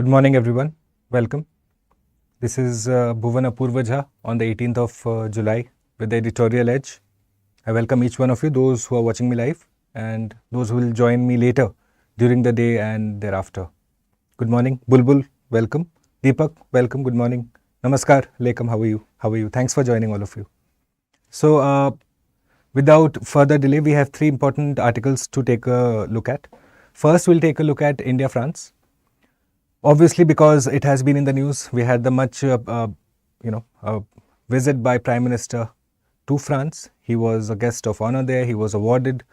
Good morning, everyone. Welcome. This is BhuvanAJha on the 18th of July with the Editorial Edge. I welcome each one of you, those who are watching me live and those who will join me later during the day and thereafter. Good morning. Bulbul, welcome. Deepak, welcome. Good morning. Namaskar. Lekam, how are you? How are you? Thanks for joining all of you. So, without further delay, we have three important articles to take a look at. First, we'll take a look at India-France. Obviously, because it has been in the news, we had the much, visit by Prime Minister to France. He was a guest of honor there. He was awarded.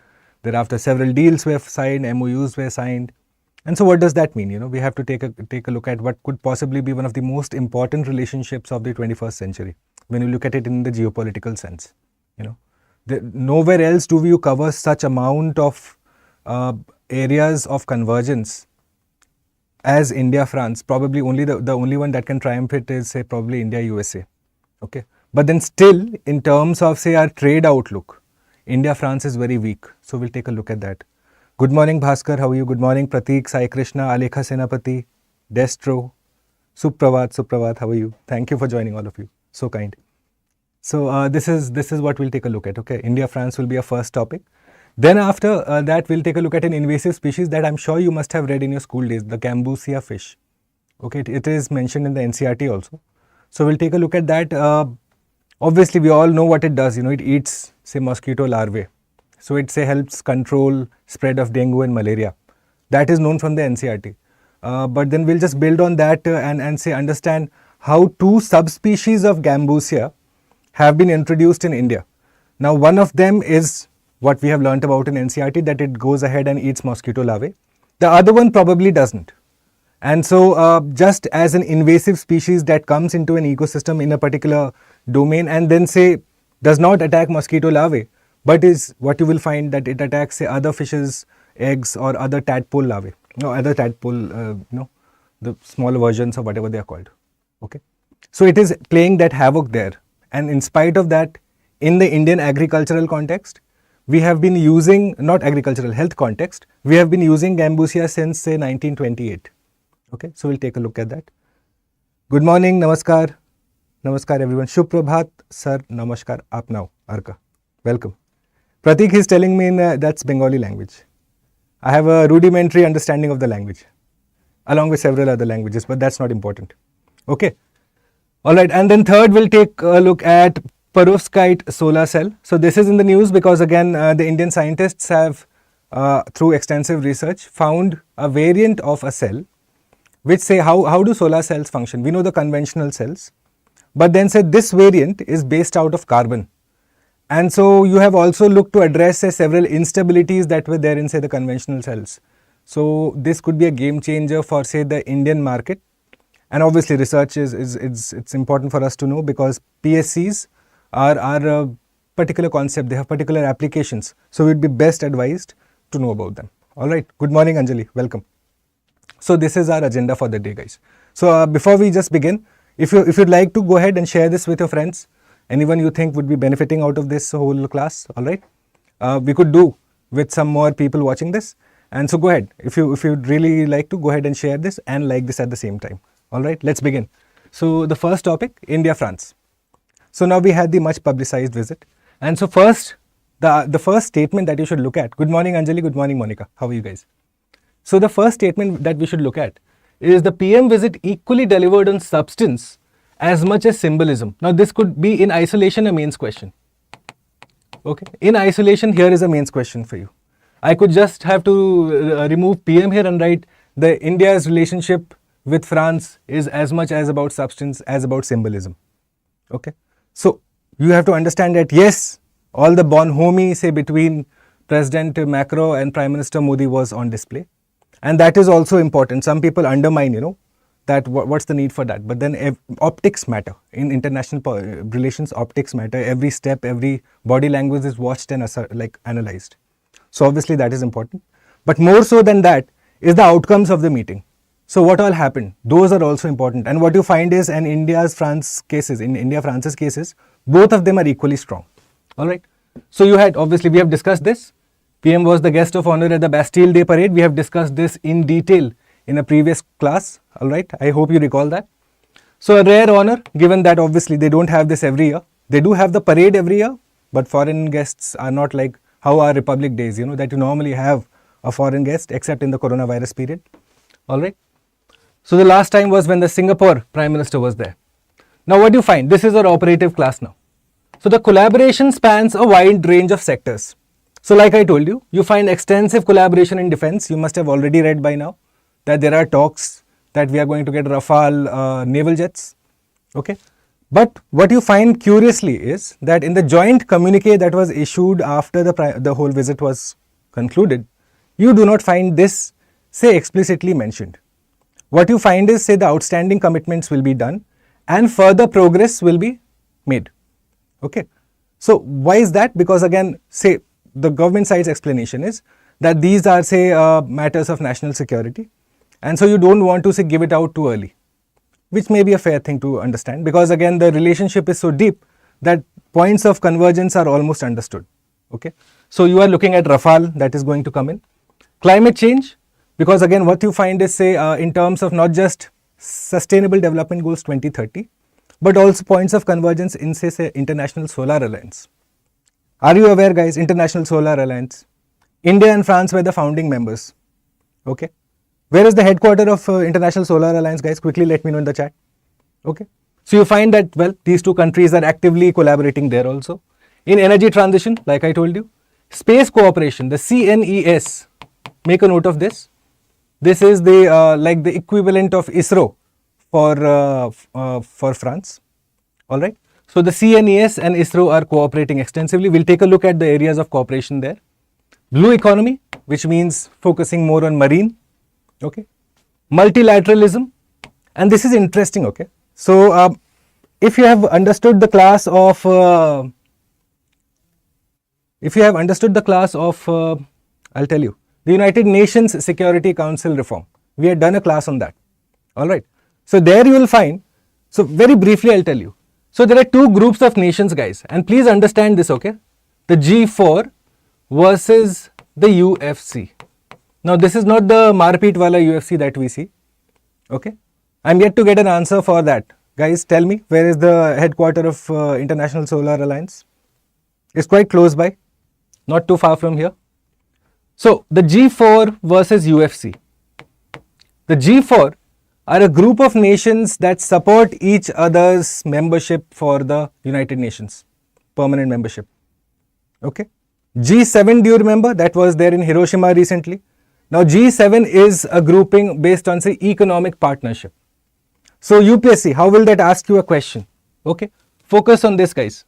Thereafter, several deals were signed, MOUs were signed. And so, what does that mean? We have to take a look at what could possibly be one of the most important relationships of the 21st century when you look at it in the geopolitical sense. Nowhere else do you cover such amount of areas of convergence as India-France. Probably only the only one that can triumph it is, say, probably India-USA. Okay, but then still, in terms of, say, our trade outlook, India-France is very weak. So we'll take a look at that. Good morning, Bhaskar. How are you? Good morning, Prateek, Sai Krishna, Alekha Senapati, Destro, Supravat. How are you? Thank you for joining, all of you. So kind. So this is what we'll take a look at. Okay, India-France will be our first topic. Then after that, we'll take a look at an invasive species that I'm sure you must have read in your school days, the Gambusia fish. Okay, it is mentioned in the NCERT also. So we'll take a look at that. Obviously, we all know what it does. It eats, say, mosquito larvae. So it, say, helps control spread of dengue and malaria. That is known from the NCERT. But then we'll just build on that and say understand how two subspecies of Gambusia have been introduced in India. Now, one of them is what we have learnt about in NCERT, that it goes ahead and eats mosquito larvae. The other one probably doesn't. And so just as an invasive species that comes into an ecosystem in a particular domain and then, say, does not attack mosquito larvae, but is what you will find that it attacks, say, other fishes, eggs, or other tadpole larvae. Other tadpole, the smaller versions of whatever they are called. Okay. So it is playing that havoc there. And in spite of that, in the Indian agricultural context, we have been using, not agricultural, health context, we have been using Gambusia since, say, 1928. Okay, so we'll take a look at that. Good morning, namaskar. Namaskar, everyone. Shubh Prabhat, sir, namaskar, aap now, Arka. Welcome. Pratik is telling me that's Bengali language. I have a rudimentary understanding of the language, along with several other languages, but that's not important. Okay. All right, and then third, we'll take a look at perovskite solar cell. So this is in the news because, again, the Indian scientists have, through extensive research, found a variant of a cell which, say, how do solar cells function? We know the conventional cells, but then, say, this variant is based out of carbon. And so you have also looked to address, say, several instabilities that were there in, say, the conventional cells. So this could be a game changer for, say, the Indian market. And obviously research it's important for us to know because PSCs are a particular concept, they have particular applications. So we'd be best advised to know about them. All right. Good morning, Anjali. Welcome. So this is our agenda for the day, guys. So before we just begin, if you'd like to go ahead and share this with your friends, anyone you think would be benefiting out of this whole class, all right, we could do with some more people watching this. And so go ahead. If you'd really like to, go ahead and share this and like this at the same time. All right, let's begin. So the first topic, India-France. So now we had the much publicized visit. And so first, the first statement that you should look at. Good morning, Anjali. Good morning, Monica. How are you guys? So the first statement that we should look at is the PM visit equally delivered on substance as much as symbolism. Now this could be in isolation a mains question. Okay, in isolation, here is a mains question for you. I could just have to remove PM here and write the India's relationship with France is as much as about substance as about symbolism. Okay. So you have to understand that, yes, all the bonhomie, say, between President Macron and Prime Minister Modi was on display. And that is also important. Some people undermine, that what's the need for that. But then optics matter. In international relations, optics matter. Every step, every body language is watched and analyzed. So obviously that is important. But more so than that is the outcomes of the meeting. So what all happened? Those are also important. And what you find is in India-France's cases, both of them are equally strong. All right. So you had, obviously, we have discussed this. PM was the guest of honor at the Bastille Day parade. We have discussed this in detail in a previous class. All right, I hope you recall that. So a rare honor, given that obviously they don't have this every year. They do have the parade every year, but foreign guests are not like how our Republic Days, that you normally have a foreign guest, except in the coronavirus period. All right. So the last time was when the Singapore Prime Minister was there. Now what do you find? This is our operative class now. So the collaboration spans a wide range of sectors. So like I told you, you find extensive collaboration in defense. You must have already read by now that there are talks that we are going to get Rafale naval jets. Okay. But what you find curiously is that in the joint communique that was issued after the whole visit was concluded, you do not find this, say, explicitly mentioned. What you find is, say, the outstanding commitments will be done and further progress will be made. Okay. So why is that? Because again, say, the government side's explanation is that these are, say, matters of national security, and so you don't want to, say, give it out too early, which may be a fair thing to understand, because again the relationship is so deep that points of convergence are almost understood. Okay. So you are looking at Rafale that is going to come in. Climate change, because again what you find is, say, in terms of not just Sustainable Development Goals 2030, but also points of convergence in, say International Solar Alliance. Are you aware, guys? International Solar Alliance. India and France were the founding members. Okay. Where is the headquarter of International Solar Alliance, guys? Quickly let me know in the chat. Okay. So you find that, well, these two countries are actively collaborating there also. In energy transition, like I told you, space cooperation, the CNES, make a note of this. This is the like the equivalent of ISRO for France. All right. So the CNES and ISRO are cooperating extensively. We'll take a look at the areas of cooperation there. Blue economy, which means focusing more on marine. Okay. Multilateralism, and this is interesting. Okay. So if you have understood the class of I'll tell you, the United Nations Security Council reform, we had done a class on that. All right. So there you will find, so very briefly I'll tell you. So there are two groups of nations, guys, and please understand this. Okay. The G4 versus the UFC. Now this is not the Marpeet wala UFC that we see. Okay. I'm yet to get an answer for that. Guys, tell me, where is the headquarter of International Solar Alliance? It's quite close by, not too far from here. So the G4 versus UFC. The G4 are a group of nations that support each other's membership for the United Nations, permanent membership. Okay. G7, do you remember? That was there in Hiroshima recently. Now G7 is a grouping based on, say, economic partnership. So UPSC, how will that ask you a question? Okay. Focus on this, guys.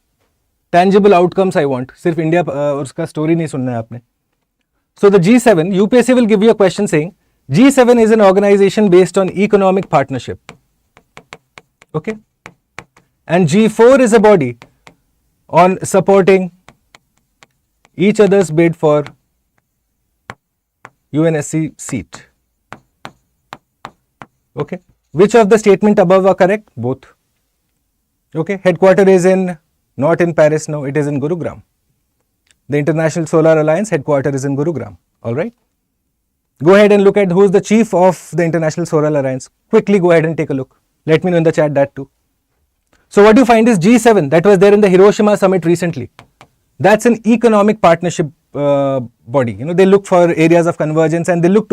Tangible outcomes I want. Sirf India uska story nahi sunna hai aapne. So the G7, UPSC will give you a question saying, G7 is an organization based on economic partnership. Okay. And G4 is a body on supporting each other's bid for UNSC seat. Okay. Which of the statement above are correct? Both. Okay. Headquarter is not in Paris, no, it is in Gurugram. The International Solar Alliance headquarter is in Gurugram. All right. Go ahead and look at who is the chief of the International Solar Alliance. Quickly go ahead and take a look. Let me know in the chat that too. So what you find is G7 that was there in the Hiroshima summit recently. That's an economic partnership body. They look for areas of convergence and they look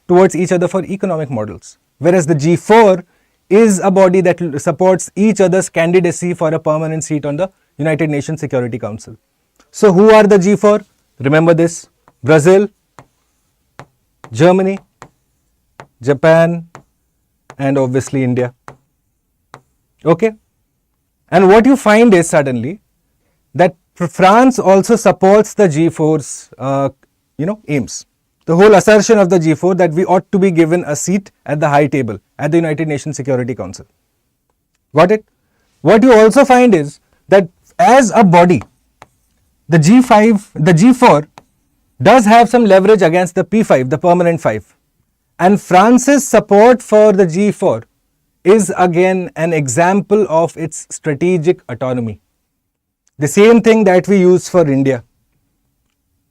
towards each other for economic models. Whereas the G4 is a body that supports each other's candidacy for a permanent seat on the United Nations Security Council. So who are the G4? Remember this: Brazil, Germany, Japan, and obviously India. Okay. And what you find is suddenly that France also supports the G4's aims. The whole assertion of the G4 that we ought to be given a seat at the high table at the United Nations Security Council. Got it? What you also find is that as a body, the G4 does have some leverage against the P5, the permanent 5. And France's support for the G4 is again an example of its strategic autonomy. The same thing that we use for India.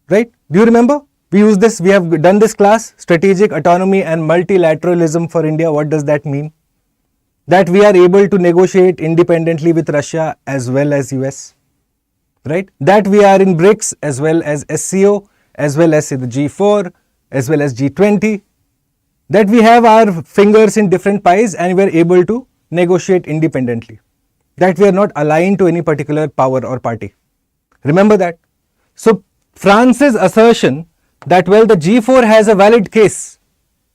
Right? Do you remember? We use this, we have done this class, strategic autonomy and multilateralism for India. What does that mean? That we are able to negotiate independently with Russia as well as US, right? That we are in BRICS as well as SCO, as well as the G4, as well as G20. That we have our fingers in different pies and we are able to negotiate independently. That we are not aligned to any particular power or party. Remember that. So France's assertion that, well, the G4 has a valid case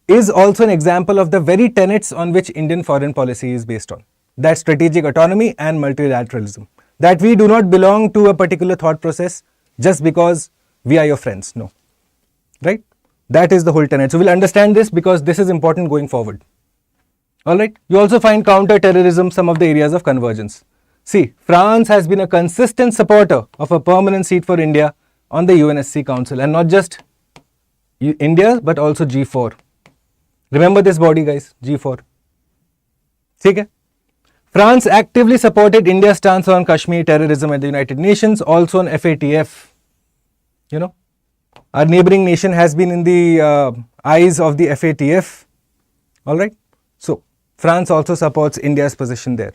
is also an example of the very tenets on which Indian foreign policy is based on. That strategic autonomy and multilateralism. That we do not belong to a particular thought process just because we are your friends. No. Right? That is the whole tenet. So we'll understand this because this is important going forward. Alright. You also find counter-terrorism, some of the areas of convergence. See, France has been a consistent supporter of a permanent seat for India on the UNSC Council, and not just India but also G4. Remember this body, guys, G4. Okay? France actively supported India's stance on Kashmir terrorism at the United Nations, also on FATF. You know, our neighboring nation has been in the eyes of the FATF. Alright? So, France also supports India's position there.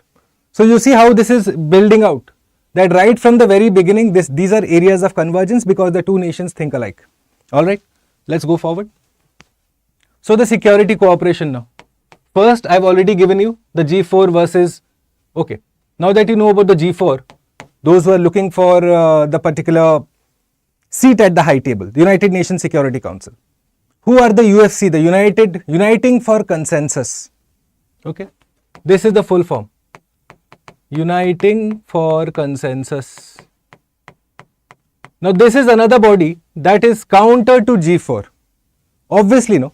So, you see how this is building out. That right from the very beginning, these are areas of convergence because the two nations think alike. Alright? Let's go forward. So, the security cooperation now. First, I have already given you the G4 versus, okay. Now that you know about the G4, those who are looking for the particular seat at the high table, the United Nations Security Council. Who are the UFC, the Uniting for Consensus. Okay. This is the full form. Uniting for Consensus. Now, this is another body that is counter to G4. Obviously, no.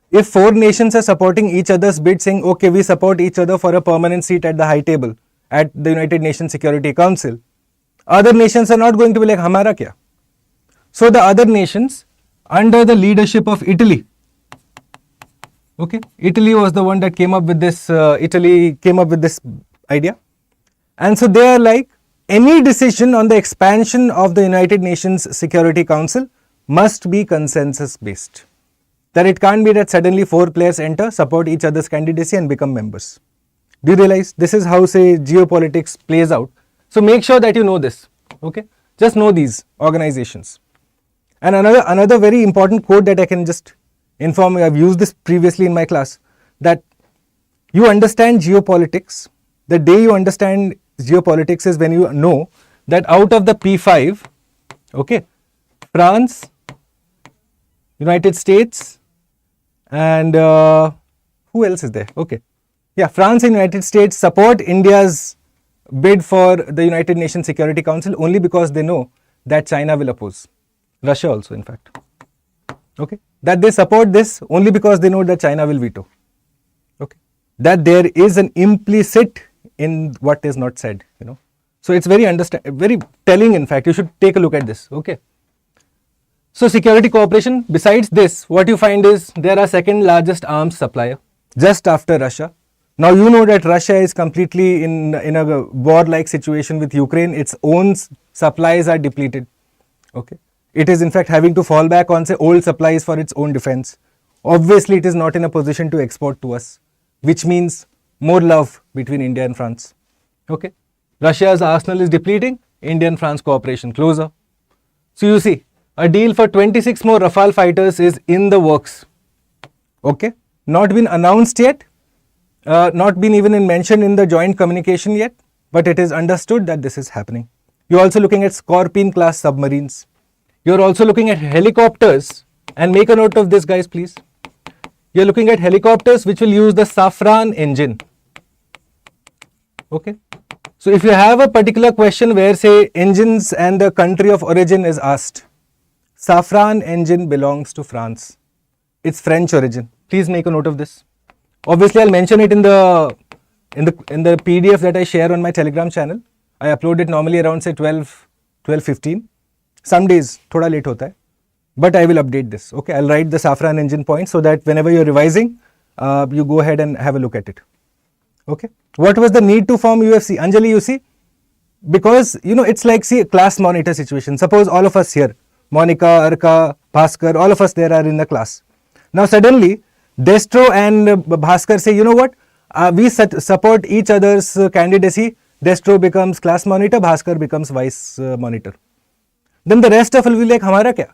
If four nations are supporting each other's bid, saying, okay, we support each other for a permanent seat at the high table at the United Nations Security Council, other nations are not going to be like, hamara kya? So, the other nations under the leadership of Italy, okay, Italy was the one that came up with this, idea. And so, they are like, any decision on the expansion of the United Nations Security Council must be consensus based. That it can't be that suddenly four players enter, support each other's candidacy and become members. Do you realize this is how, say, geopolitics plays out? So make sure that you know this, okay? Just know these organizations. And another very important quote that I can just inform you, I've used this previously in my class, that you understand geopolitics. The day you understand geopolitics is when you know that out of the P5, okay, France, United States, and who else is there? Okay. Yeah, France and United States support India's bid for the United Nations Security Council only because they know that China will oppose. Russia also, in fact. Okay. That they support this only because they know that China will veto. Okay. That there is an implicit in what is not said, you know. So it's very telling, in fact. You should take a look at this. Okay. So security cooperation, besides this, what you find is they are our second largest arms supplier, just after Russia. Now you know that Russia is completely in a war-like situation with Ukraine. Its own supplies are depleted. Okay. It is in fact having to fall back on, say, old supplies for its own defense. Obviously, it is not in a position to export to us, which means more love between India and France. Okay. Russia's arsenal is depleting, India and France cooperation closer. So you see, a deal for 26 more Rafale fighters is in the works. Okay. Not been announced yet, not been even mentioned in the joint communication yet, but it is understood that this is happening. You're also looking at Scorpion class submarines. You're also looking at helicopters, and make a note of this, guys, please. You're looking at helicopters which will use the Safran engine. Okay. So if you have a particular question where, say, engines and the country of origin is asked, Safran engine belongs to France. It's French origin. Please make a note of this. Obviously, I'll mention it in the PDF that I share on my Telegram channel. I upload it normally around, say, 12:15. Some days, thoda late hota hai. But I will update this. Okay, I'll write the Safran engine point so that whenever you're revising, you go ahead and have a look at it. Okay. What was the need to form UFC? Anjali, you see, because, you know, it's like, see, a class monitor situation. Suppose all of us here, Monica, Arka, Bhaskar, all of us there are in the class. Now suddenly, Destro and Bhaskar say, you know what, we support each other's candidacy. Destro becomes class monitor, Bhaskar becomes vice monitor. Then the rest of us will be like, hamara kya?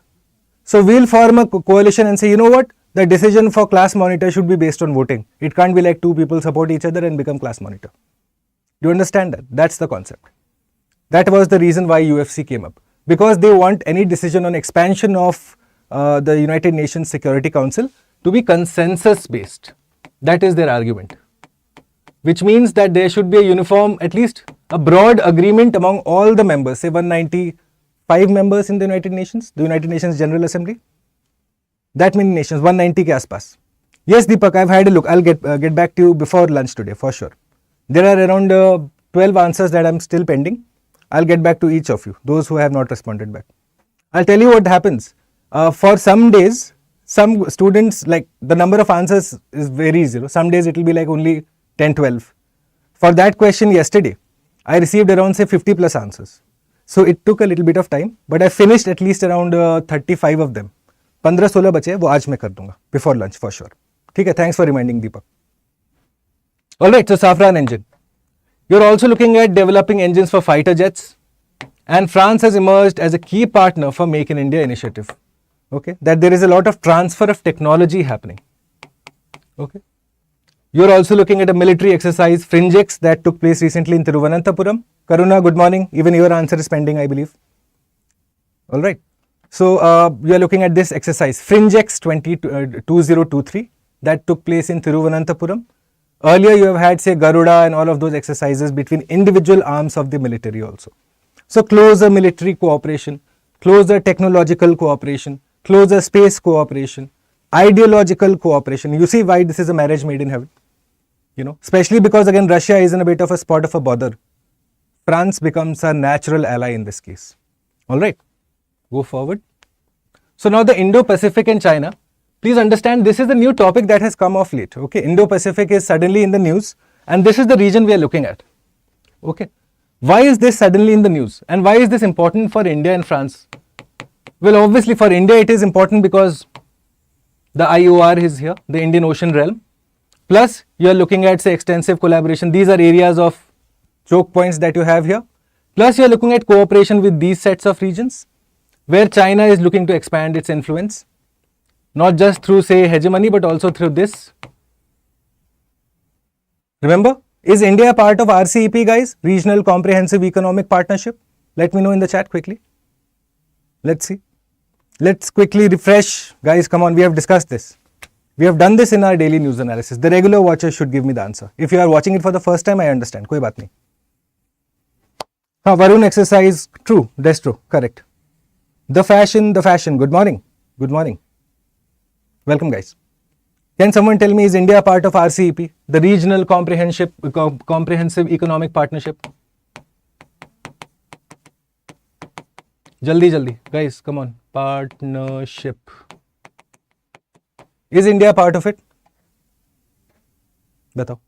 So we'll form a coalition and say, you know what, the decision for class monitor should be based on voting. It can't be like two people support each other and become class monitor. Do you understand that? That's the concept. That was the reason why UFC came up. Because they want any decision on expansion of the United Nations Security Council to be consensus based. That is their argument. Which means that there should be a uniform, at least a broad agreement among all the members, say 195 members in the United Nations General Assembly. That many nations, 190 ke aspas. Yes, Deepak, I've had a look. I'll get back to you before lunch today, for sure. There are around 12 answers that I'm still pending. I'll get back to each of you, those who have not responded back. I'll tell you what happens. For some days, some students, like the number of answers is varies. Some days it will be like only 10, 12. For that question yesterday, I received around say 50 plus answers. So it took a little bit of time, but I finished at least around 35 of them. 15-16 बचे वो आज मैं कर दूंगा before lunch for sure. ठीक है, thanks for reminding Deepak. Alright, so Safran engine. You're also looking at developing engines for fighter jets, and France has emerged as a key partner for Make in India initiative. Okay, that there is a lot of transfer of technology happening. Okay. You're also looking at a military exercise, Fringex, that took place recently in Thiruvananthapuram. Karuna, good morning. Even your answer is pending, I believe. All right. So, you are looking at this exercise, Fringex 2023, that took place in Thiruvananthapuram. Earlier, you have had, say, Garuda and all of those exercises between individual arms of the military also. So, closer military cooperation, closer technological cooperation, closer space cooperation, ideological cooperation. You see why this is a marriage made in heaven? Especially because again Russia is in a bit of a spot of a bother. France becomes a natural ally in this case. Alright, go forward. So now the Indo-Pacific and China. Please understand this is the new topic that has come off late. Okay, Indo-Pacific is suddenly in the news and this is the region we are looking at. Okay, why is this suddenly in the news and why is this important for India and France? Well, obviously for India it is important because the IOR is here, the Indian Ocean realm. Plus, you are looking at, say, extensive collaboration. These are areas of choke points that you have here. Plus, you are looking at cooperation with these sets of regions where China is looking to expand its influence, not just through, say, hegemony, but also through this. Remember, is India part of RCEP, guys? Regional Comprehensive Economic Partnership? Let me know in the chat quickly. Let's see. Let's quickly refresh. Guys, come on, we have discussed this. We have done this in our daily news analysis. The regular watcher should give me the answer. If you are watching it for the first time, I understand. Koi baat nahi. Varun exercise, true, that's true, correct. The fashion, good morning. Good morning. Welcome, guys. Can someone tell me, is India part of RCEP, the Regional Comprehensive Economic Partnership? Jaldi, guys, come on. Partnership. Is India part of it? Batao.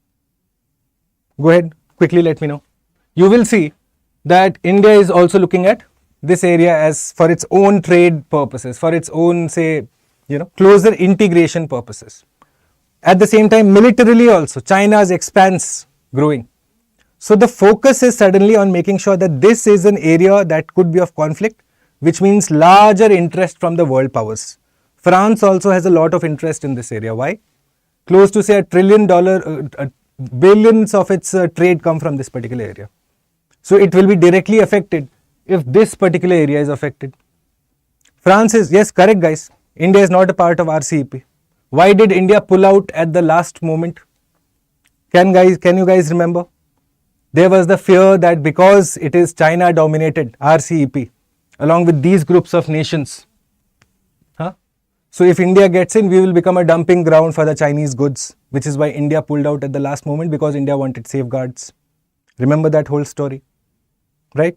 Go ahead, quickly let me know. You will see that India is also looking at this area as for its own trade purposes, for its own, say, closer integration purposes. At the same time, militarily also, China's expanse growing. So the focus is suddenly on making sure that this is an area that could be of conflict, which means larger interest from the world powers. France also has a lot of interest in this area. Why? Close to say $1 trillion, billions of its trade come from this particular area. So it will be directly affected if this particular area is affected. France is, yes, correct guys, India is not a part of RCEP. Why did India pull out at the last moment? Can you guys remember? There was the fear that because it is China dominated RCEP along with these groups of nations. So if India gets in, we will become a dumping ground for the Chinese goods, which is why India pulled out at the last moment because India wanted safeguards. Remember that whole story, right?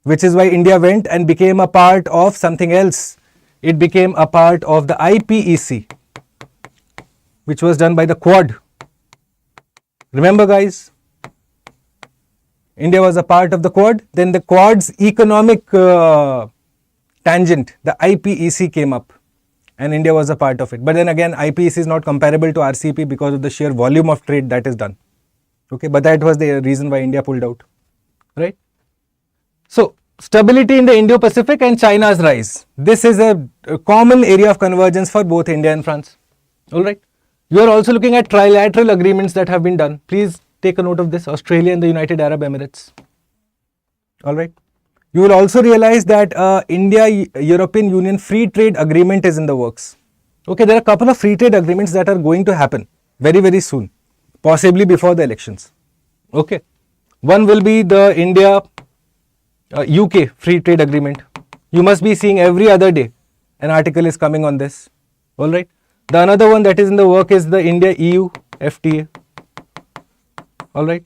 Which is why India went and became a part of something else. It became a part of the IPEC, which was done by the Quad. Remember guys, India was a part of the Quad. Then the Quad's economic tangent, the IPEC came up and India was a part of it. But then again, IPEC is not comparable to RCEP because of the sheer volume of trade that is done. Okay, but that was the reason why India pulled out, right? So, stability in the Indo-Pacific and China's rise. This is a common area of convergence for both India and France. All right. You are also looking at trilateral agreements that have been done. Please take a note of this. Australia and the United Arab Emirates. All right. You will also realize that India-European Union free trade agreement is in the works. Okay, there are a couple of free trade agreements that are going to happen very, very soon, possibly before the elections. Okay. One will be the India-UK free trade agreement. You must be seeing every other day an article is coming on this. All right. The another one that is in the work is the India-EU FTA. All right.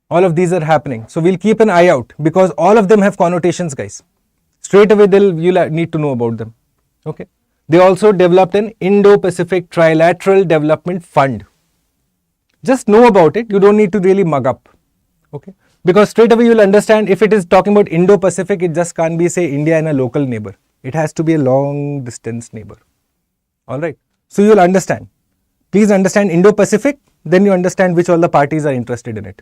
All of these are happening. So we'll keep an eye out because all of them have connotations, guys. Straight away, you'll need to know about them. Okay. They also developed an Indo-Pacific Trilateral Development Fund. Just know about it. You don't need to really mug up. Okay. Because straight away you'll understand if it is talking about Indo-Pacific, it just can't be, say, India and a local neighbor. It has to be a long distance neighbor. All right. So you'll understand. Please understand Indo-Pacific, then you understand which all the parties are interested in it.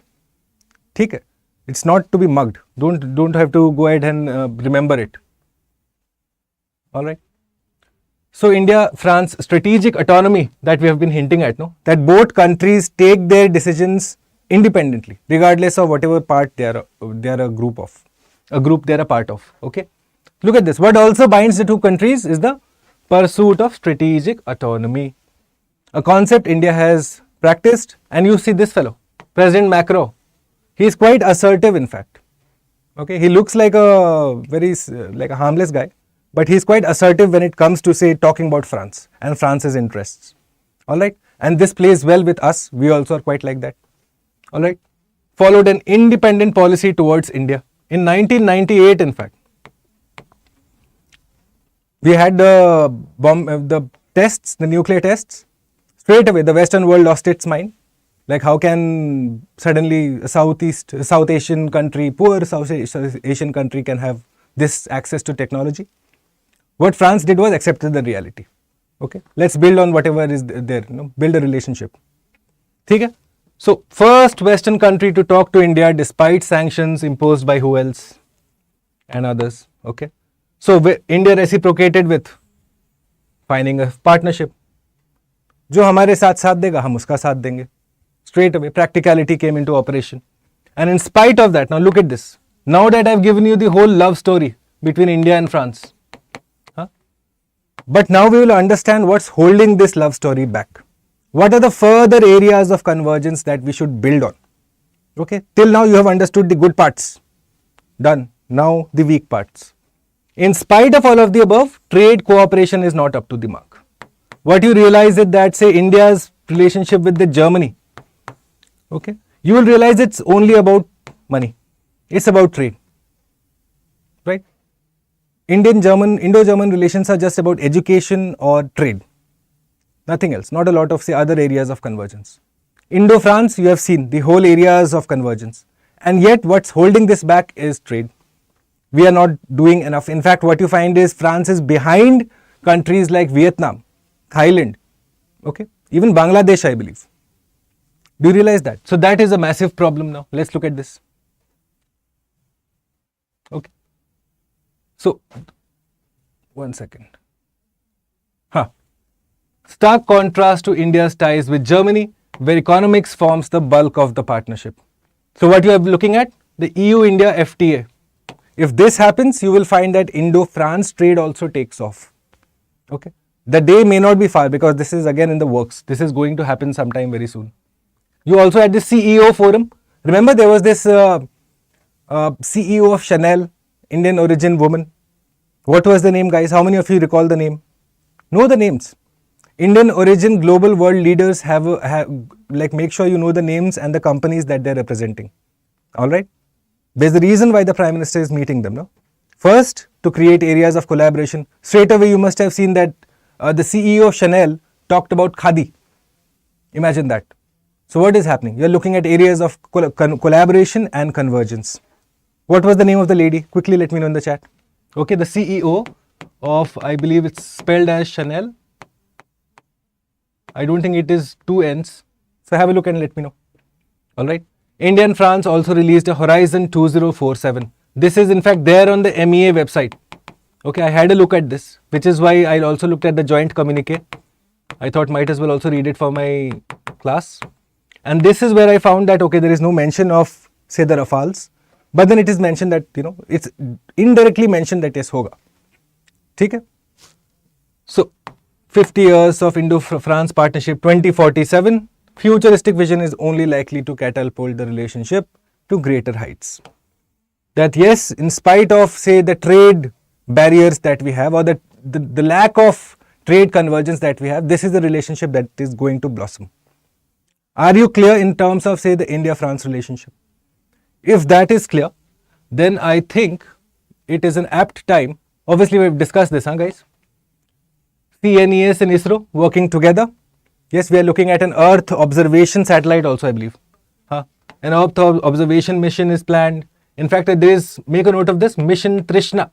Okay. It's not to be mugged. Don't have to go ahead and remember it. All right. So India, France, strategic autonomy that we have been hinting at, no? That both countries take their decisions independently, regardless of whatever part they are a group they are a part of. Okay. Look at this. What also binds the two countries is the pursuit of strategic autonomy. A concept India has practiced, and you see this fellow, President Macron. He is quite assertive, in fact. Okay, he looks like a like a harmless guy, but he is quite assertive when it comes to, say, talking about France and France's interests. All right, and this plays well with us. We also are quite like that. All right, followed an independent policy towards India in 1998. In fact, we had the tests, the nuclear tests. Straight away, the Western world lost its mind. Like, how can suddenly a South Asian country, poor South Asian country can have this access to technology? What France did was accepted the reality. Okay, let's build on whatever is there, build a relationship. Okay? So, first Western country to talk to India despite sanctions imposed by who else? And others. Okay. So, India reciprocated with finding a partnership. जो हमारे साथ देगा, हम उसका साथ देंगे. Straight away, practicality came into operation. And in spite of that, now look at this. Now that I've given you the whole love story between India and France. But now we will understand what's holding this love story back. What are the further areas of convergence that we should build on? Okay, till now you have understood the good parts. Done. Now the weak parts. In spite of all of the above, trade cooperation is not up to the mark. What you realize is that, say, India's relationship with the Germany, okay, you will realize it's only about money. It's about trade, right? Indo-German relations are just about education or trade. Nothing else. Not a lot of, say, other areas of convergence. Indo-France, you have seen the whole areas of convergence. And yet, what's holding this back is trade. We are not doing enough. In fact, what you find is France is behind countries like Vietnam, Thailand, okay, even Bangladesh, I believe. Do you realize that? So that is a massive problem now. Let's look at this. Okay. So, one second. Stark contrast to India's ties with Germany, where economics forms the bulk of the partnership. So what you are looking at? The EU-India FTA. If this happens, you will find that Indo-France trade also takes off. Okay. The day may not be far because this is again in the works. This is going to happen sometime very soon. You also had the CEO forum. Remember there was this CEO of Chanel, Indian origin woman. What was the name, guys? How many of you recall the name? Know the names. Indian origin global world leaders have make sure you know the names and the companies that they're representing. All right. There's the reason why the Prime Minister is meeting them. No? First, to create areas of collaboration. Straight away, you must have seen that the CEO of Chanel talked about Khadi. Imagine that. So what is happening? You're looking at areas of collaboration and convergence. What was the name of the lady? Quickly let me know in the chat. Okay, the CEO of, I believe it's spelled as Chanel. I don't think it is two N's. So have a look and let me know. All right. India and France also released a Horizon 2047. This is in fact there on the MEA website. Okay, I had a look at this, which is why I also looked at the joint communique. I thought might as well also read it for my class. And this is where I found that, okay, there is no mention of, say, the Rafales, but then it is mentioned that, you know, it's indirectly mentioned that yes, hoga. Okay? So, 50 years of Indo-France partnership 2047, futuristic vision is only likely to catapult the relationship to greater heights. That yes, in spite of, say, the trade barriers that we have, or the lack of trade convergence that we have, this is the relationship that is going to blossom. Are you clear in terms of, say, the India-France relationship? If that is clear, then I think it is an apt time. Obviously, we've discussed this, guys? CNES and ISRO working together. Yes, we are looking at an Earth observation satellite also, I believe. An Earth observation mission is planned. In fact, there is, make a note of this, Mission Trishna.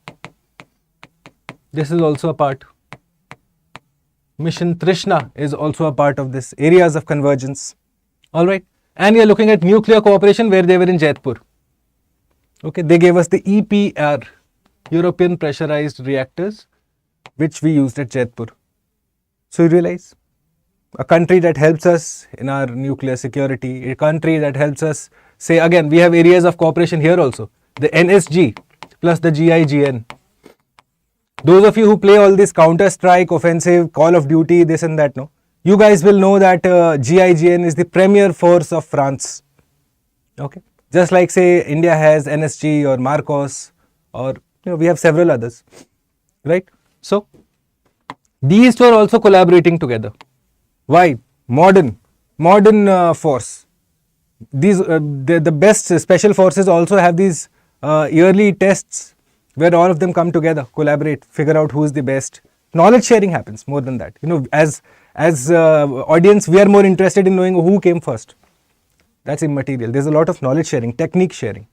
This is also a part. Mission Trishna is also a part of this areas of convergence. All right. And we are looking at nuclear cooperation where they were in Jaipur. Okay, they gave us the EPR, European Pressurized Reactors, which we used at Jaipur. So you realize, a country that helps us in our nuclear security, a country that helps us, say again, we have areas of cooperation here also, the NSG plus the GIGN. Those of you who play all this Counter-Strike, offensive, Call of Duty, this and that, no, you guys will know that GIGN is the premier force of France. Okay, just like say India has NSG or Marcos, or you know, we have several others, right? So these two are also collaborating together. Why? Modern force. These the best special forces also have these yearly tests where all of them come together, collaborate, figure out who is the best. Knowledge sharing happens more than that. You know, as audience, we are more interested in knowing who came first. That's immaterial. There's a lot of knowledge sharing, technique sharing,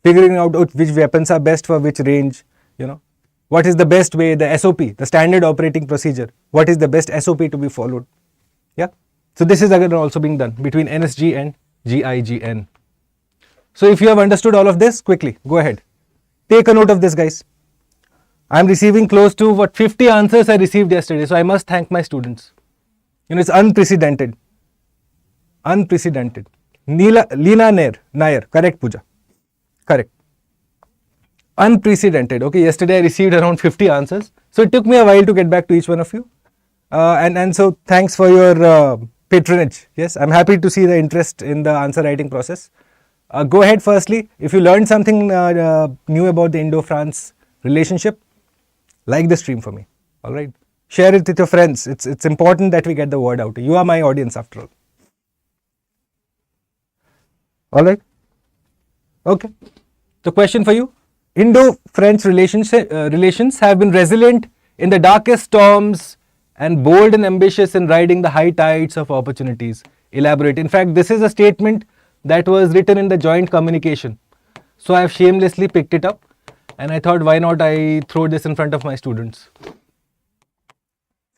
figuring out which weapons are best for which range. You know, what is the best way, the SOP, the standard operating procedure. What is the best SOP to be followed? Yeah. So this is again also being done between NSG and GIGN. So if you have understood all of this, quickly go ahead. Take a note of this, guys. I am receiving close to 50 answers I received yesterday. So I must thank my students. You know, it's unprecedented. Unprecedented. Leena Nair. Correct, Pooja. Correct. Unprecedented. Okay, yesterday I received around 50 answers. So it took me a while to get back to each one of you. And so thanks for your patronage. Yes, I'm happy to see the interest in the answer writing process. Go ahead firstly, if you learned something new about the Indo-France relationship, like the stream for me, all right? Share it with your friends. It's important that we get the word out. You are my audience after all. All right? Okay. The question for you, Indo-French relations have been resilient in the darkest storms and bold and ambitious in riding the high tides of opportunities. Elaborate. In fact, this is a statement that was written in the joint communication. So I have shamelessly picked it up and I thought, why not I throw this in front of my students.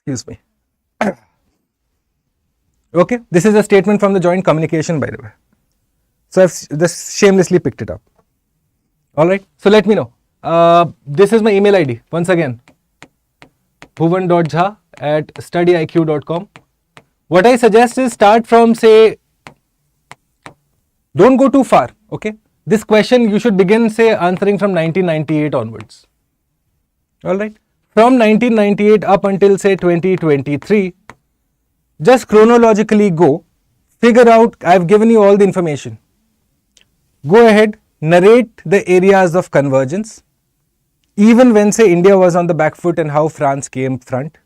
Excuse me. Okay, this is a statement from the joint communication, by the way. So I've just shamelessly picked it up. All right, so let me know. This is my email ID. Once again, bhuvan.jha@studyiq.com. What I suggest is start from, say, don't go too far, okay? This question you should begin, say, answering from 1998 onwards. All right. From 1998 up until, say, 2023, just chronologically go, figure out, I've given you all the information. Go ahead, narrate the areas of convergence, even when, say, India was on the back foot and how France came front.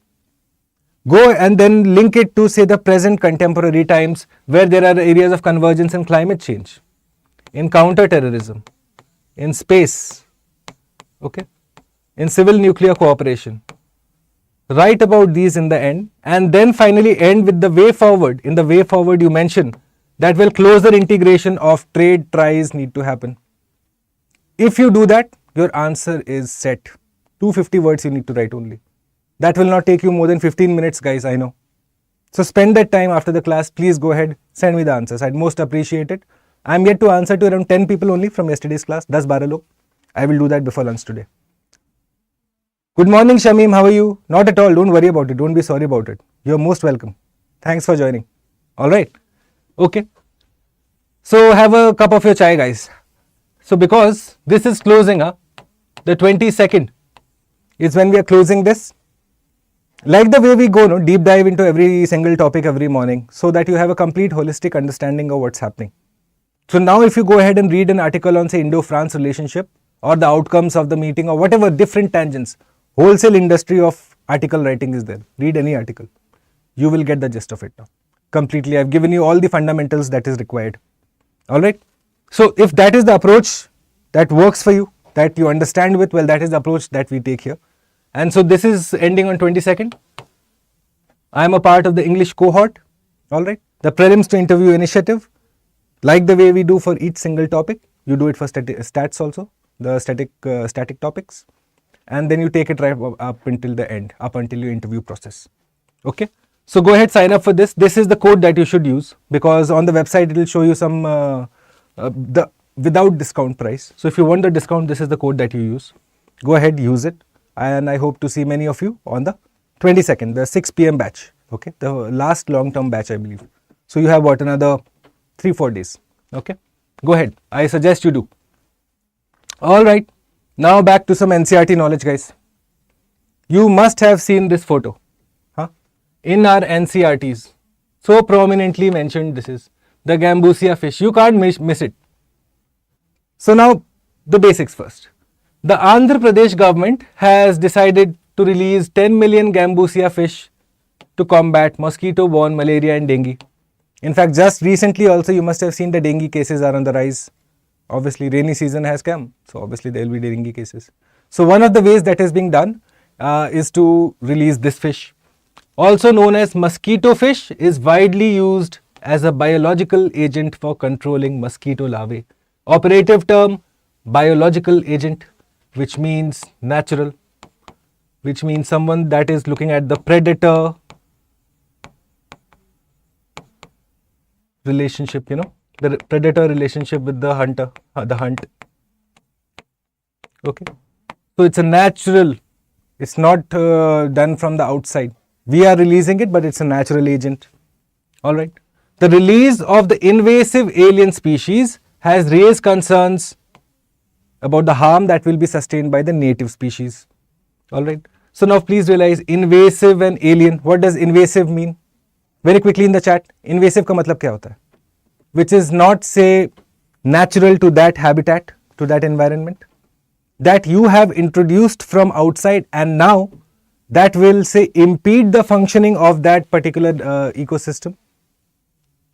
Go and then link it to, say, the present contemporary times where there are areas of convergence in climate change, in counter-terrorism, in space, okay, in civil nuclear cooperation. Write about these in the end and then finally end with the way forward. In the way forward you mention that will closer integration of trade ties need to happen. If you do that, your answer is set. 250 words you need to write only. That will not take you more than 15 minutes, guys, I know. So spend that time after the class. Please go ahead, send me the answers. I'd most appreciate it. I'm yet to answer to around 10 people only from yesterday's class. 10-12 log. I will do that before lunch today. Good morning, Shamim. How are you? Not at all. Don't worry about it. Don't be sorry about it. You're most welcome. Thanks for joining. All right. Okay. So have a cup of your chai, guys. So because this is closing, the 22nd is when we are closing this. Like the way we go, deep dive into every single topic every morning so that you have a complete holistic understanding of what's happening. So now if you go ahead and read an article on say Indo-France relationship or the outcomes of the meeting or whatever different tangents, wholesale industry of article writing is there. Read any article. You will get the gist of it now. Completely. I've given you all the fundamentals that is required. Alright. So if that is the approach that works for you, that you understand with, well, that is the approach that we take here. And so this is ending on 22nd. I am a part of the English cohort. Alright. The Prelims to interview initiative. Like the way we do for each single topic. You do it for stats also. The static topics. And then you take it right up until the end. Up until your interview process. Okay. So go ahead, sign up for this. This is the code that you should use. Because on the website it will show you some without discount price. So if you want the discount, this is the code that you use. Go ahead, use it. And I hope to see many of you on the 22nd, the 6 p.m. batch. Okay, the last long-term batch, I believe. So you have what, another 3-4 days. Okay, go ahead. I suggest you do. All right. Now back to some NCERT knowledge, guys. You must have seen this photo. In our NCERTs, so prominently mentioned, this is the Gambusia fish. You can't miss it. So now the basics first. The Andhra Pradesh government has decided to release 10 million Gambusia fish to combat mosquito-borne malaria and dengue. In fact, just recently also you must have seen the dengue cases are on the rise. Obviously rainy season has come, so obviously there will be dengue cases. So one of the ways that is being done is to release this fish. Also known as mosquito fish, is widely used as a biological agent for controlling mosquito larvae. Operative term, biological agent, which means natural, which means someone that is looking at the predator relationship, the predator relationship with the hunter, the hunt. Okay. So it's a natural, it's not done from the outside. We are releasing it, but it's a natural agent. Alright. The release of the invasive alien species has raised concerns about the harm that will be sustained by the native species. Alright. So now please realize invasive and alien. What does invasive mean? Very quickly in the chat. Invasive ka matlab kya hota hai? Which is not say natural to that habitat, to that environment. That you have introduced from outside and now that will say impede the functioning of that particular ecosystem,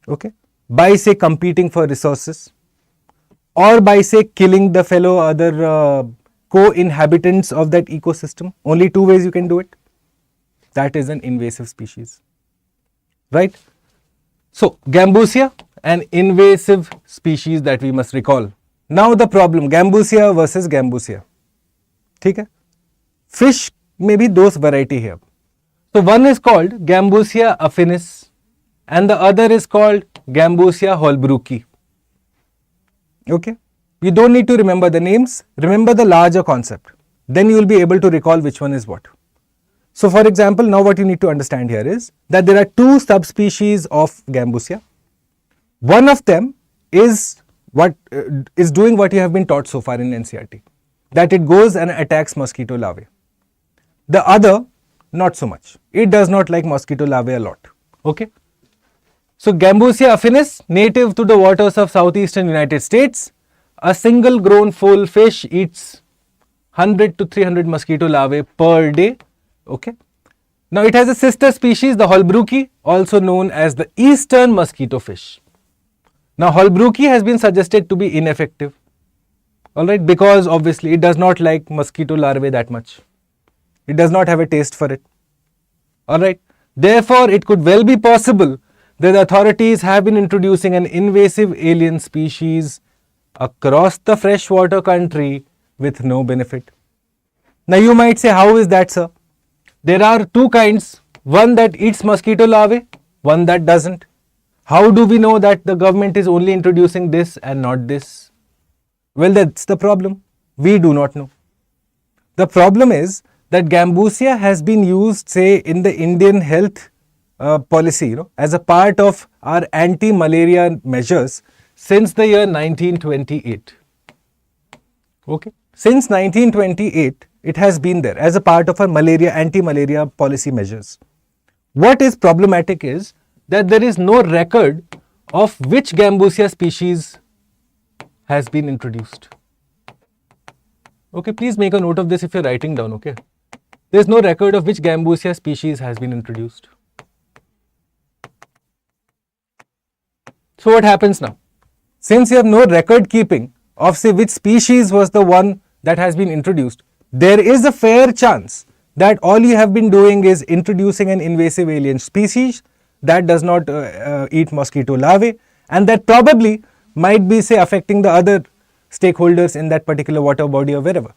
okay, by say competing for resources or by say killing the fellow other co-inhabitants of that ecosystem. Only two ways you can do it. That is an invasive species, right? So Gambusia, an invasive species that we must recall. Now the problem, Gambusia versus Gambusia. ठीक है? Fish में भी दो variety here. So one is called Gambusia affinis and the other is called Gambusia holbrooki. Okay. You don't need to remember the names. Remember the larger concept. Then you will be able to recall which one is what. So for example, now what you need to understand here is that there are two subspecies of Gambusia. One of them is what is doing what you have been taught so far in NCERT. That it goes and attacks mosquito larvae. The other, not so much. It does not like mosquito larvae a lot. Okay. So Gambusia affinis, native to the waters of southeastern United States, a single grown full fish eats 100 to 300 mosquito larvae per day. Okay. Now it has a sister species, the holbrooki, also known as the eastern mosquito fish. Now holbrooki has been suggested to be ineffective. Alright, because obviously it does not like mosquito larvae that much. It does not have a taste for it. Alright, therefore it could well be possible that the authorities have been introducing an invasive alien species across the freshwater country with no benefit. Now you might say, how is that, sir? There are two kinds, one that eats mosquito larvae, one that doesn't. How do we know that the government is only introducing this and not this? Well, that's the problem. We do not know. The problem is that Gambusia has been used, say, in the Indian health policy, as a part of our anti-malaria measures since the year 1928. Okay, since 1928, it has been there as a part of our anti-malaria policy measures. What is problematic is that there is no record of which Gambusia species has been introduced. Okay, please make a note of this if you're writing down, okay? There is no record of which Gambusia species has been introduced. So what happens now? Since you have no record keeping of, say, which species was the one that has been introduced, there is a fair chance that all you have been doing is introducing an invasive alien species that does not eat mosquito larvae, and that probably might be, say, affecting the other stakeholders in that particular water body or wherever.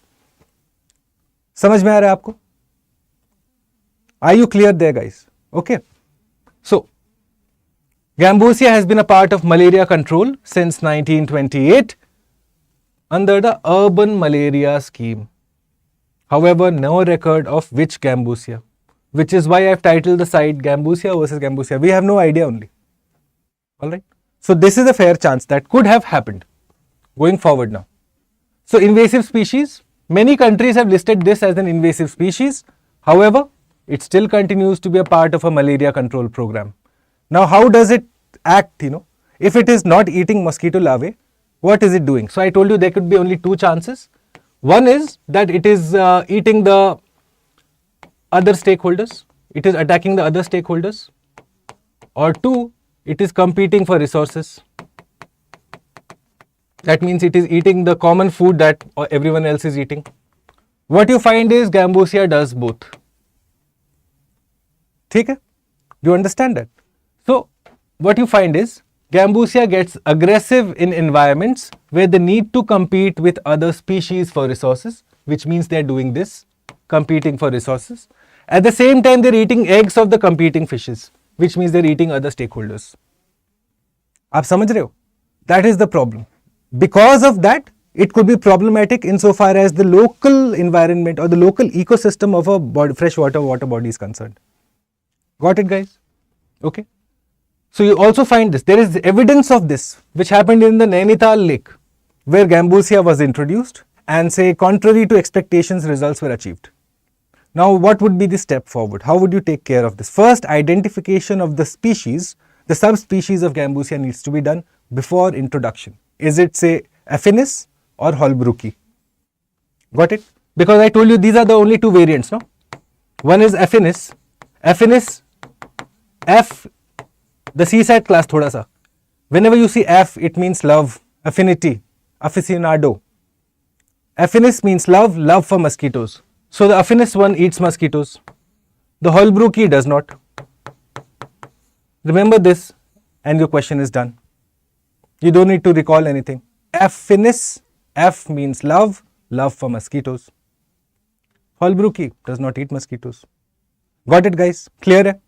समझ में आ रहा है आपको? Are you clear there, guys? Okay. So, Gambusia has been a part of malaria control since 1928 under the urban malaria scheme. However, no record of which Gambusia, which is why I have titled the site Gambusia versus Gambusia. We have no idea only. Alright. So, this is a fair chance that could have happened going forward now. So, invasive species, many countries have listed this as an invasive species. However, it still continues to be a part of a malaria control program. Now, how does it act, if it is not eating mosquito larvae, what is it doing? So, I told you there could be only two chances. One is that it is eating the other stakeholders, it is attacking the other stakeholders, or two, it is competing for resources. That means it is eating the common food that everyone else is eating. What you find is Gambusia does both. ठीक है? Do you understand that? So, what you find is Gambusia gets aggressive in environments where they need to compete with other species for resources, which means they are doing this, competing for resources. At the same time, they are eating eggs of the competing fishes, which means they are eating other stakeholders. आप समझ रहे हो? That is the problem. Because of that, it could be problematic insofar as the local environment or the local ecosystem of a freshwater water body is concerned. Got it, guys? Okay. So, you also find this. There is evidence of this which happened in the Nainital lake where Gambusia was introduced and, say, contrary to expectations, results were achieved. Now, what would be the step forward? How would you take care of this? First, identification of the species, the subspecies of Gambusia needs to be done before introduction. Is it, say, Affinis or Holbrooki? Got it? Because I told you these are the only two variants, no? One is Affinis. Affinis, F, the seaside class thoda sa. Whenever you see F, it means love, affinity, aficionado. Affinis means love, love for mosquitoes. So, the Affinis one eats mosquitoes. The Holbrooki does not. Remember this and your question is done. You don't need to recall anything. Affinis, F means love, love for mosquitoes. Holbrooki does not eat mosquitoes. Got it, guys? Clear hai?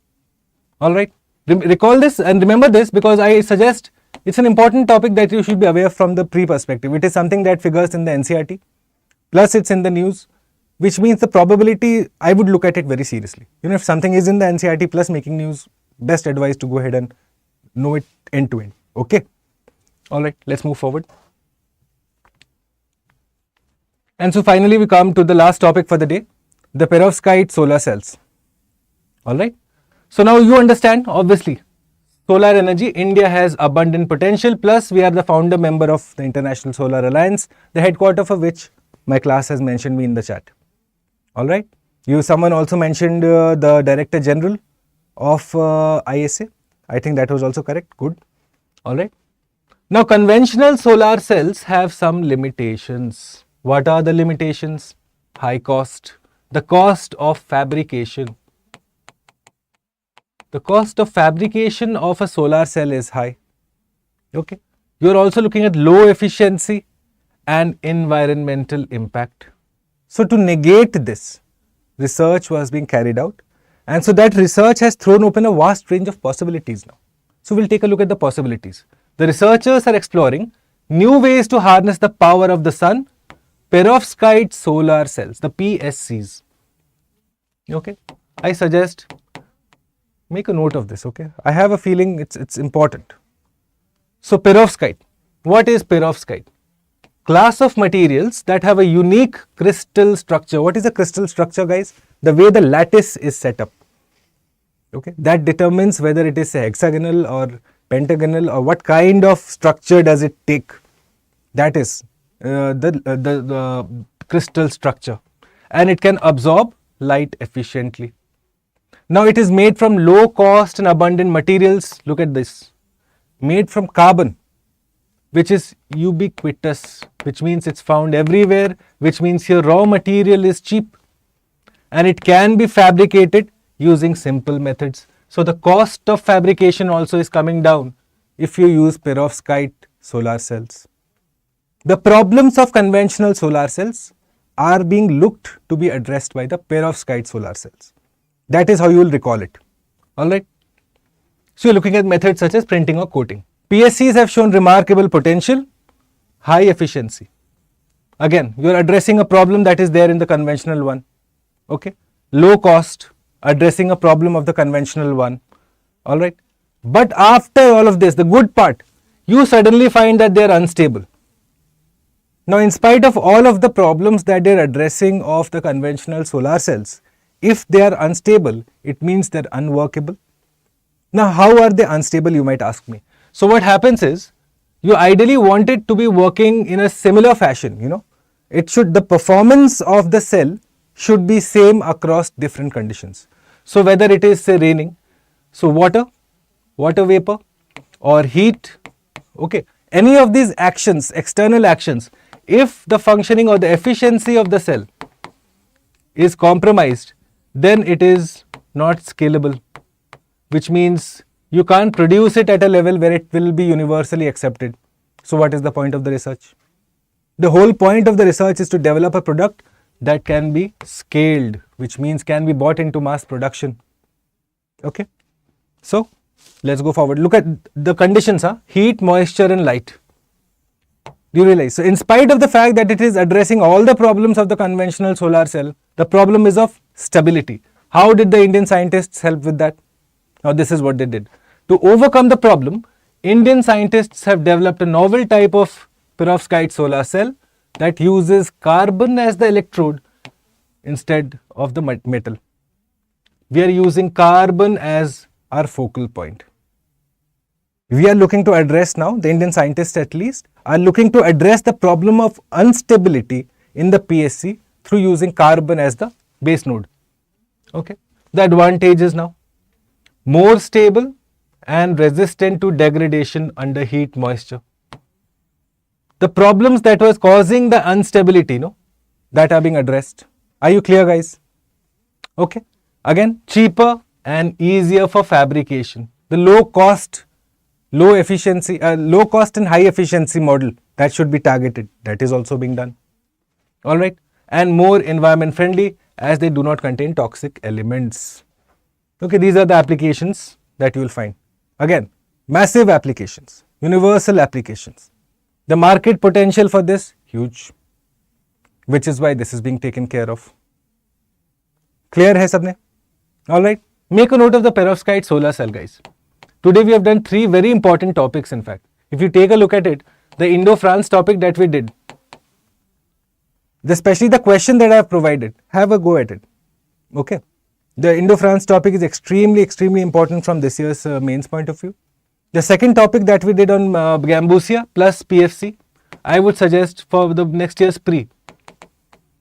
Alright. Recall this and remember this because I suggest it's an important topic that you should be aware from the pre-perspective. It is something that figures in the NCERT, plus it's in the news, which means the probability, I would look at it very seriously. If something is in the NCERT plus making news, best advice to go ahead and know it end to end. Okay. Alright, let's move forward. And so finally we come to the last topic for the day, the perovskite solar cells. Alright. So now you understand, obviously, solar energy, India has abundant potential, plus we are the founder member of the International Solar Alliance, the headquarters for which my class has mentioned me in the chat. Alright. Someone also mentioned the Director General of ISA. I think that was also correct. Good. Alright. Now, conventional solar cells have some limitations. What are the limitations? High cost. The cost of fabrication. The cost of fabrication of a solar cell is high. Okay. You are also looking at low efficiency and environmental impact. So to negate this, research was being carried out, and so that research has thrown open a vast range of possibilities now. So we'll take a look at the possibilities. The researchers are exploring new ways to harness the power of the sun, perovskite solar cells, the PSCs. Okay, I suggest make a note of this. Okay, I have a feeling it's important. So perovskite, what is perovskite? Class of materials that have a unique crystal structure. What is a crystal structure, guys? The way the lattice is set up. Okay, that determines whether it is hexagonal or pentagonal, or what kind of structure does it take. That is the crystal structure, and it can absorb light efficiently. Now it is made from low cost and abundant materials. Look at this. Made from carbon, which is ubiquitous, which means it's found everywhere, which means your raw material is cheap, and it can be fabricated using simple methods. So the cost of fabrication also is coming down if you use perovskite solar cells. The problems of conventional solar cells are being looked to be addressed by the perovskite solar cells. That is how you will recall it. Alright. So you're looking at methods such as printing or coating. PSCs have shown remarkable potential, high efficiency. Again, you are addressing a problem that is there in the conventional one. Okay. Low cost, addressing a problem of the conventional one. Alright. But after all of this, the good part, you suddenly find that they are unstable. Now, in spite of all of the problems that they are addressing of the conventional solar cells, if they are unstable, it means they are unworkable. Now, how are they unstable, you might ask me. So, what happens is, you ideally want it to be working in a similar fashion, the performance of the cell should be same across different conditions. So, whether it is say raining, so water vapor or heat, okay, any of these actions, external actions, if the functioning or the efficiency of the cell is compromised, then it is not scalable, which means you can't produce it at a level where it will be universally accepted. So what is the point of the research? The whole point of the research is to develop a product that can be scaled, which means can be bought into mass production. Okay. So let's go forward. Look at the conditions, heat, moisture and light. Do you realize? So in spite of the fact that it is addressing all the problems of the conventional solar cell, the problem is of stability. How did the Indian scientists help with that? Now this is what they did. To overcome the problem, Indian scientists have developed a novel type of perovskite solar cell that uses carbon as the electrode instead of the metal. We are using carbon as our focal point. We are looking to address now, the Indian scientists at least, are looking to address the problem of instability in the PSC through using carbon as the base node. Okay. The advantage is now more stable and resistant to degradation under heat, moisture. The problems that was causing the instability, that are being addressed. Are you clear, guys? Okay. Again, cheaper and easier for fabrication. The low cost and high efficiency model that should be targeted. That is also being done. Alright. And more environment friendly as they do not contain toxic elements. Okay, these are the applications that you will find. Again, massive applications, universal applications. The market potential for this, huge, which is why this is being taken care of. Clear hai sabne? Alright, make a note of the perovskite solar cell, guys. Today we have done 3 very important topics in fact. If you take a look at it, the Indo-France topic that we did, especially the question that I have provided, have a go at it. Okay. The Indo-France topic is extremely important from this year's mains point of view. The second topic that we did on Gambusia plus PFC, I would suggest for the next year's pre.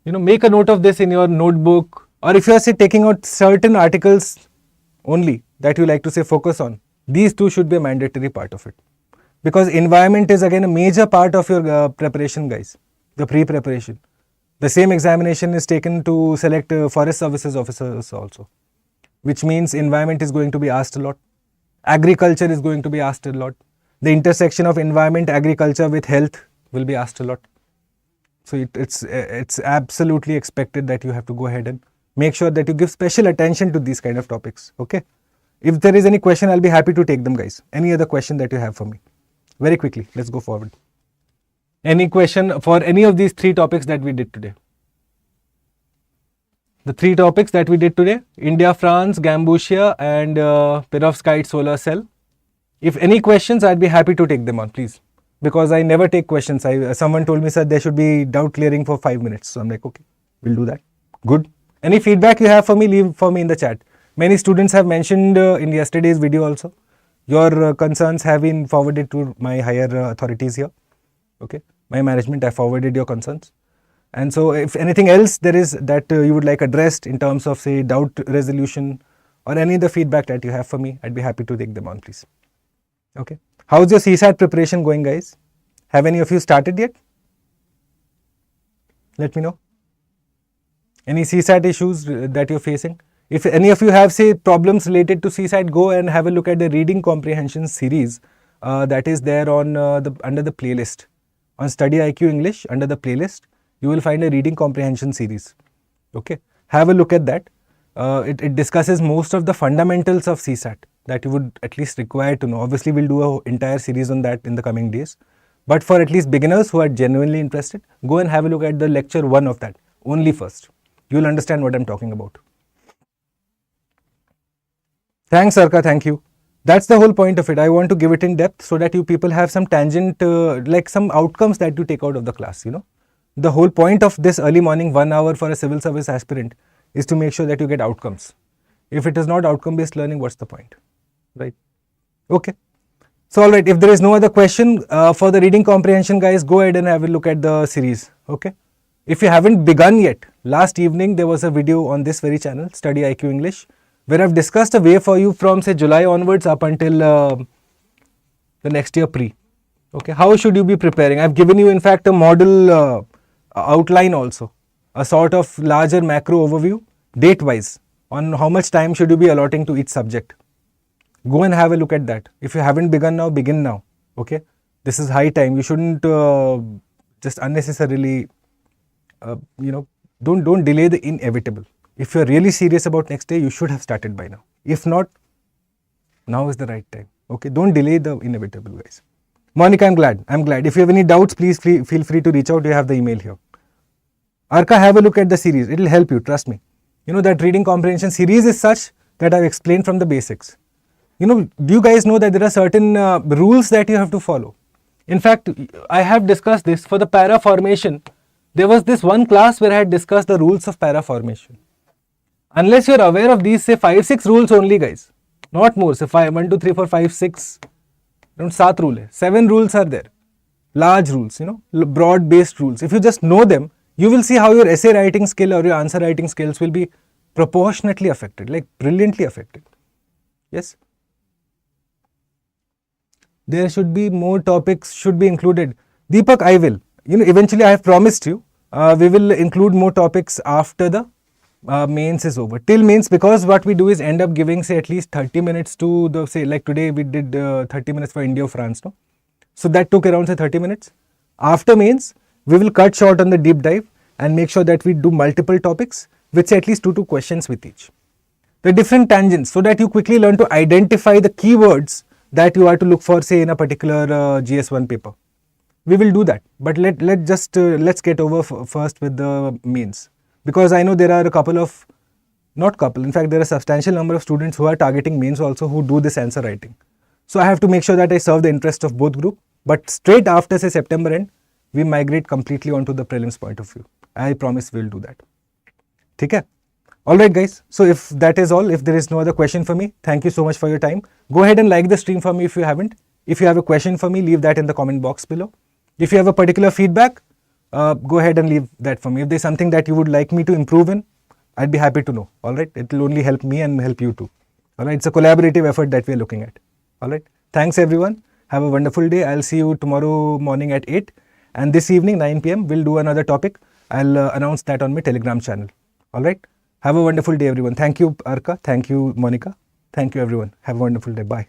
Make a note of this in your notebook, or if you are taking out certain articles only that you like to focus on, these 2 should be a mandatory part of it. Because environment is again a major part of your preparation, guys, the pre-preparation. The same examination is taken to select forest services officers also, which means environment is going to be asked a lot. Agriculture is going to be asked a lot. The intersection of environment, agriculture with health will be asked a lot. So it's absolutely expected that you have to go ahead and make sure that you give special attention to these kind of topics. Okay. If there is any question, I'll be happy to take them, guys. Any other question that you have for me? Very quickly, let's go forward. Any question for any of these 3 topics that we did today? The 3 topics that we did today: India, France, Gambusia, and perovskite solar cell. If any questions, I'd be happy to take them on, please. Because I never take questions. Someone told me, sir, there should be doubt clearing for 5 minutes. So I'm like, okay, we'll do that. Good. Any feedback you have for me, leave for me in the chat. Many students have mentioned in yesterday's video also. Your concerns have been forwarded to my higher authorities here. Okay. My management, I forwarded your concerns. And so if anything else there is that you would like addressed in terms of, say, doubt resolution or any other feedback that you have for me, I'd be happy to take them on, please. Okay. How's your CSAT preparation going, guys? Have any of you started yet? Let me know. Any CSAT issues that you're facing? If any of you have, say, problems related to CSAT, go and have a look at the reading comprehension series that is there on under the playlist. On StudyIQ English, under the playlist, you will find a reading comprehension series. Okay. Have a look at that. It discusses most of the fundamentals of CSAT that you would at least require to know. Obviously, we'll do an entire series on that in the coming days. But for at least beginners who are genuinely interested, go and have a look at the lecture 1 of that, only first. You will understand what I'm talking about. Thanks, Sarka. Thank you. That's the whole point of it. I want to give it in depth so that you people have some tangent, like some outcomes that you take out of the class, you know. The whole point of this early morning 1 hour for a civil service aspirant is to make sure that you get outcomes. If it is not outcome based learning, what's the point? Right? Okay. So, all right, if there is no other question for the reading comprehension, guys, go ahead and have a look at the series. Okay. If you haven't begun yet, last evening there was a video on this very channel, StudyIQ English, where I've discussed a way for you from, say, July onwards up until the next year pre. Okay. How should you be preparing? I've given you, in fact, a model outline also, a sort of larger macro overview, date-wise, on how much time should you be allotting to each subject. Go and have a look at that. If you haven't begun now, begin now. Okay. This is high time. You shouldn't just unnecessarily, don't delay the inevitable. If you're really serious about next day, you should have started by now. If not, now is the right time. Okay. Don't delay the inevitable, guys. Monica, I'm glad. If you have any doubts, please feel free to reach out. You have the email here. Arka, have a look at the series. It will help you. Trust me. You know, that reading comprehension series is such that I've explained from the basics. You know, do you guys know that there are certain rules that you have to follow? In fact, I have discussed this for the para formation. There was this one class where I had discussed the rules of para formation. Unless you're aware of these, say 5-6 rules only, guys, not more. So 1, 2, 3, 4, 5, 6, 7 rule. 7 rules are there. Large rules, broad based rules. If you just know them, you will see how your essay writing skill or your answer writing skills will be proportionately affected, like brilliantly affected. Yes. There should be more topics should be included. Deepak, I will. Eventually I have promised you, we will include more topics after the mains is over. Till mains, because what we do is end up giving, say, at least 30 minutes to the, say, like today we did 30 minutes for India, France, no? So that took around, say, 30 minutes. After mains, we will cut short on the deep dive and make sure that we do multiple topics with, say, at least 2 questions with each. The different tangents, so that you quickly learn to identify the keywords that you are to look for, say, in a particular GS1 paper. We will do that, but let's get over first with the mains, because I know there are in fact there are a substantial number of students who are targeting mains also, who do this answer writing. So I have to make sure that I serve the interest of both group, but straight after, say, September end, we migrate completely onto the prelims point of view. I promise we'll do that. Okay? Alright, guys, so if that is all, if there is no other question for me, thank you so much for your time. Go ahead and like the stream for me if you haven't. If you have a question for me, leave that in the comment box below. If you have a particular feedback, go ahead and leave that for me. If there's something that you would like me to improve in, I'd be happy to know. Alright, it will only help me and help you too. Alright, it's a collaborative effort that we're looking at. Alright, thanks everyone. Have a wonderful day. I'll see you tomorrow morning at 8, and this evening 9 PM we'll do another topic. I'll announce that on my Telegram channel. Alright. Have a wonderful day, everyone. Thank you, Arka. Thank you, Monica. Thank you, everyone. Have a wonderful day. Bye.